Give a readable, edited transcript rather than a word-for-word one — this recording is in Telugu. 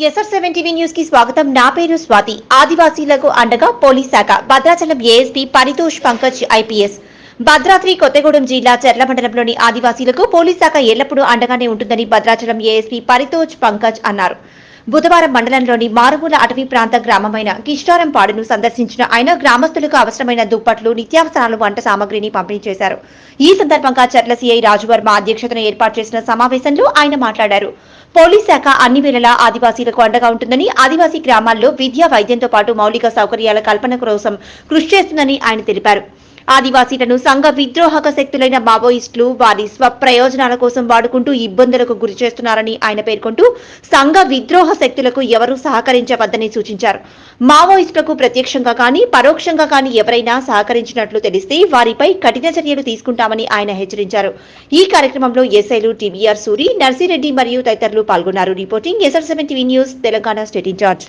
SR7 టీవీ న్యూస్ కి స్వాగతం. నా పేరు స్వాతి. ఆదివాసీలకు అండగా పోలీస్ శాఖ. Bhadrachalam ASP Paritosh Pankaj IPS. భద్రాద్రి కొత్తగూడెం జిల్లా చెర్ల మండలంలోని ఆదివాసీలకు పోలీస్ శాఖ ఎల్లప్పుడూ అండగానే ఉంటుందని భద్రాచలం ఏఎస్పీ పరితోష్ పంకజ్ అన్నారు. బుధవారం మండలంలోని మారుమూల అటవీ ప్రాంత గ్రామమైన కిష్టారంపాడును సందర్శించిన ఆయన గ్రామస్తులకు అవసరమైన దుప్పట్లు, నిత్యావసరాలు, వంట సామగ్రిని పంపిణీ చేశారు. ఈ సందర్భంగా చర్ల సీఐ రాజువర్మ అధ్యక్షతన ఏర్పాటు చేసిన సమావేశంలో ఆయన మాట్లాడారు. పోలీస్ శాఖ అన్ని వేళలా ఆదివాసీలకు అండగా ఉంటుందని, ఆదివాసీ గ్రామాల్లో విద్య, వైద్యంతో పాటు మౌలిక సౌకర్యాల కల్పన కోసం కృషి చేస్తుందని ఆయన తెలిపారు. ఆదివాసీలను సంఘ విద్రోహక శక్తులైన మావోయిస్టులు వారి స్వప్రయోజనాల కోసం వాడుకుంటూ ఇబ్బందులకు గురి చేస్తున్నారని ఆయన పేర్కొంటూ సంఘ విద్రోహ శక్తులకు ఎవరూ సహకరించవద్దని సూచించారు. మావోయిస్టులకు ప్రత్యక్షంగా కానీ పరోక్షంగా కానీ ఎవరైనా సహకరించినట్లు తెలిస్తే వారిపై కఠిన చర్యలు తీసుకుంటామని ఆయన హెచ్చరించారు. ఈ కార్యక్రమంలో ఎస్ఐలు టీవీఆర్ సూరి, నర్సిరెడ్డి మరియు తదితరులు పాల్గొన్నారు. Reporting SR7 TV news, Telangana state incharge.